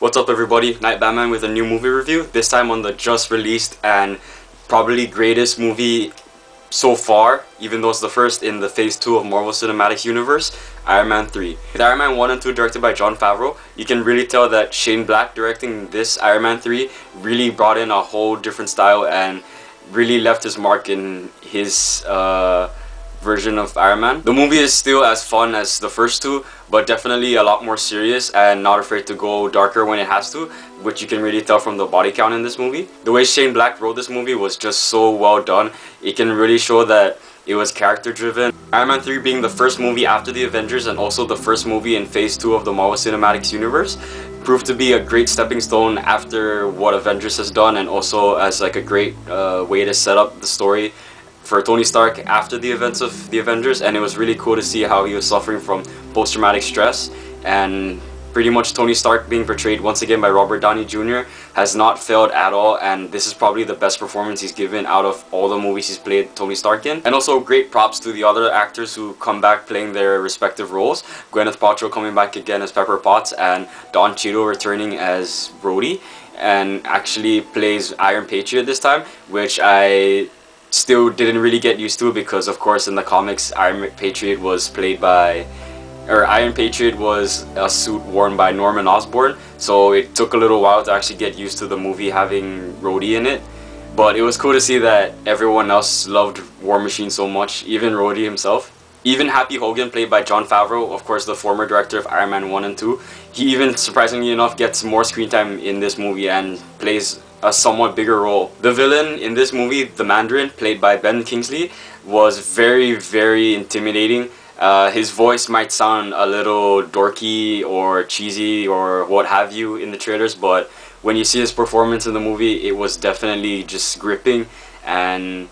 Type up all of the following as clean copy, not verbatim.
What's up everybody, Night Batman with a new movie review, this time on the just released and probably greatest movie so far, even though it's the first in the Phase 2 of Marvel Cinematic Universe, Iron Man 3. With Iron Man 1 and 2 directed by Jon Favreau, you can really tell that Shane Black directing this Iron Man 3 really brought in a whole different style and really left his mark in his version of Iron Man. The movie is still as fun as the first two, but definitely a lot more serious and not afraid to go darker when it has to, which you can really tell from the body count in this movie. The way Shane Black wrote this movie was just so well done. It can really show that it was character driven. Iron Man 3 being the first movie after the Avengers and also the first movie in Phase 2 of the Marvel Cinematic Universe proved to be a great stepping stone after what Avengers has done, and also as like a great way to set up the story for Tony Stark after the events of the Avengers. And it was really cool to see how he was suffering from post-traumatic stress, and pretty much Tony Stark being portrayed once again by Robert Downey Jr. has not failed at all, and this is probably the best performance he's given out of all the movies he's played Tony Stark in. And also great props to the other actors who come back playing their respective roles. Gwyneth Paltrow coming back again as Pepper Potts, and Don Cheadle returning as Rhodey, and actually plays Iron Patriot this time, which I still didn't really get used to, because of course in the comics Iron Patriot was a suit worn by Norman Osborn, so it took a little while to actually get used to the movie having Rhodey in it. But it was cool to see that everyone else loved War Machine so much, even Rhodey himself. Even Happy Hogan, played by Jon Favreau, of course the former director of Iron Man 1 and 2, he even surprisingly enough gets more screen time in this movie and plays a somewhat bigger role. The villain in this movie, the Mandarin, played by Ben Kingsley, was very intimidating. His voice might sound a little dorky or cheesy or what have you in the trailers, but when you see his performance in the movie, it was definitely just gripping, and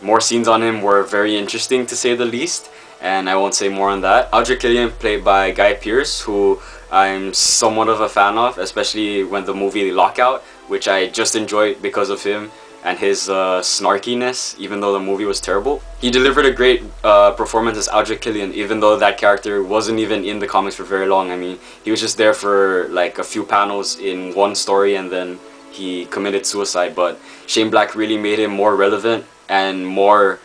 more scenes on him were very interesting to say the least, and I won't say more on that. Aldrich Killian, played by Guy Pearce, who I'm somewhat of a fan of, especially when the movie Lockout, which I just enjoyed because of him and his snarkiness, even though the movie was terrible. He delivered a great performance as Aldrich Killian, even though that character wasn't even in the comics for very long. I mean, he was just there for like a few panels in one story and then he committed suicide, but Shane Black really made him more relevant and more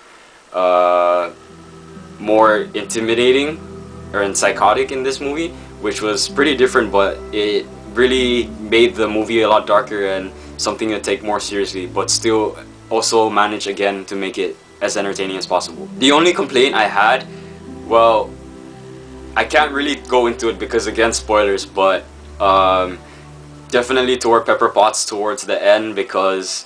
intimidating and psychotic in this movie, which was pretty different, but it really made the movie a lot darker and something to take more seriously, but still also managed again to make it as entertaining as possible. The only complaint I had, well, I can't really go into it because again spoilers, but definitely toward Pepper Potts towards the end, because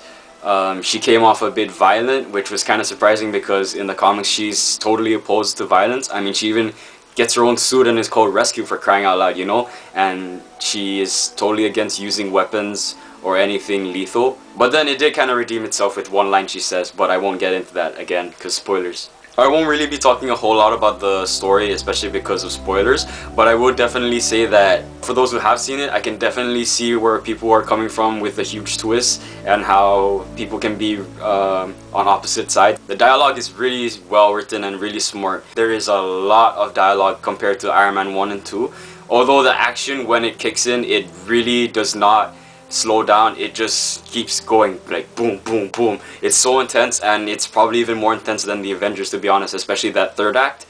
she came off a bit violent, which was kind of surprising because in the comics she's totally opposed to violence. I mean, she even gets her own suit and is called Rescue, for crying out loud, you know, and she is totally against using weapons or anything lethal. But then it did kind of redeem itself with one line she says, but I won't get into that again because spoilers. I won't really be talking a whole lot about the story, especially because of spoilers, but I would definitely say that for those who have seen it, I can definitely see where people are coming from with the huge twist and how people can be on opposite sides. The dialogue is really well written and really smart. There is a lot of dialogue compared to Iron Man 1 and 2, although the action, when it kicks in, it really does not slow down. It just keeps going, like boom boom boom. It's so intense, and it's probably even more intense than the Avengers, to be honest, especially that third act.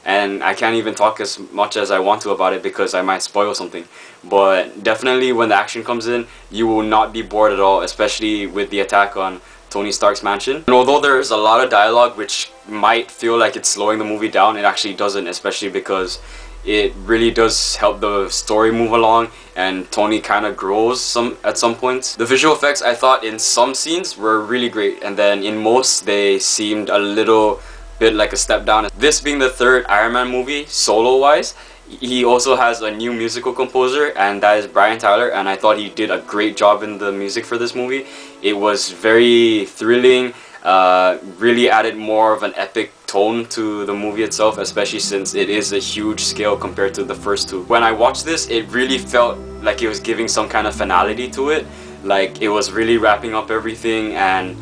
And I can't even talk as much as I want to about it because I might spoil something, but definitely when the action comes in, you will not be bored at all, especially with the attack on Tony Stark's mansion. And although there's a lot of dialogue which might feel like it's slowing the movie down, it actually doesn't, especially because it really does help the story move along, and Tony kind of grows at some points. The visual effects, I thought in some scenes were really great, and then in most they seemed a little bit like a step down. This being the third Iron Man movie solo wise, he also has a new musical composer, and that is Brian Tyler, and I thought he did a great job in the music for this movie. It was very thrilling, really added more of an epic tone to the movie itself, especially since it is a huge scale compared to the first two. When I watched this, it really felt like it was giving some kind of finality to it, like it was really wrapping up everything, and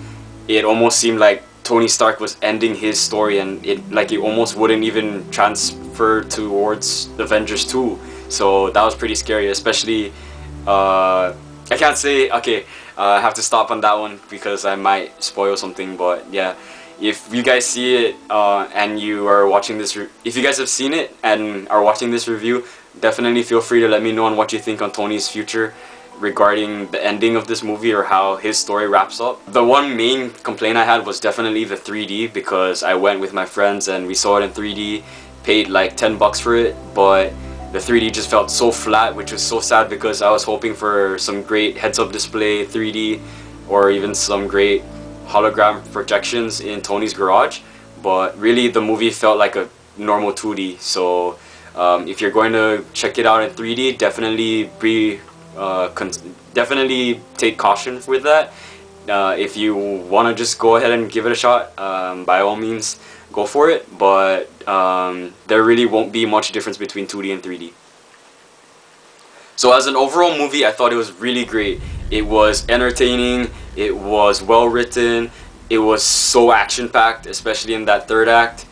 it almost seemed like Tony Stark was ending his story, and it almost wouldn't even transfer towards Avengers 2. So that was pretty scary, especially I can't say, okay, I have to stop on that one because I might spoil something, but yeah, if you guys see it and you are watching this, if you guys have seen it and are watching this review, definitely feel free to let me know on what you think on Tony's future regarding the ending of this movie or how his story wraps up. The one main complaint I had was definitely the 3D, because I went with my friends and we saw it in 3D, paid like 10 bucks for it, but the 3D just felt so flat, which was so sad because I was hoping for some great heads-up display 3D or even some great hologram projections in Tony's garage, but really the movie felt like a normal 2D. So if you're going to check it out in 3D, definitely definitely take caution with that. If you want to just go ahead and give it a shot, by all means go for it, but there really won't be much difference between 2D and 3D. So as an overall movie, I thought it was really great. It was entertaining, it was well written, it was so action-packed, especially in that third act.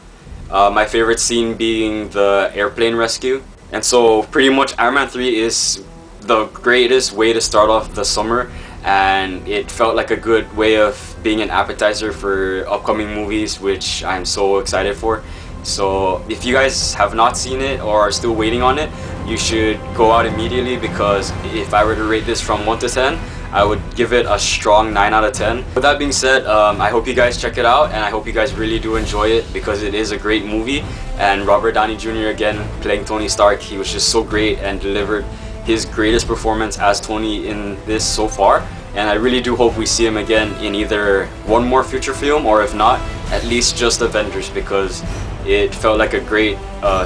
My favorite scene being the airplane rescue. And so pretty much Iron Man 3 is the greatest way to start off the summer, and it felt like a good way of being an appetizer for upcoming movies, which I'm so excited for. So if you guys have not seen it or are still waiting on it, you should go out immediately, because if I were to rate this from 1 to 10, I would give it a strong 9 out of 10. With that being said, I hope you guys check it out, and I hope you guys really do enjoy it, because it is a great movie. And Robert Downey Jr. again playing Tony Stark, he was just so great and delivered his greatest performance as Tony in this so far. And I really do hope we see him again in either one more future film, or if not, at least just Avengers, because it felt like a great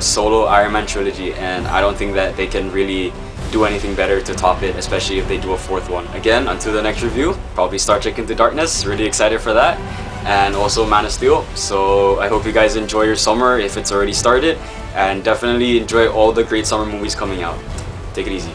solo Iron Man trilogy, and I don't think that they can really do anything better to top it, especially if they do a fourth one. Again, until the next review, probably Star Trek Into Darkness, really excited for that, and also Man of Steel. So I hope you guys enjoy your summer if it's already started, and definitely enjoy all the great summer movies coming out. Take it easy.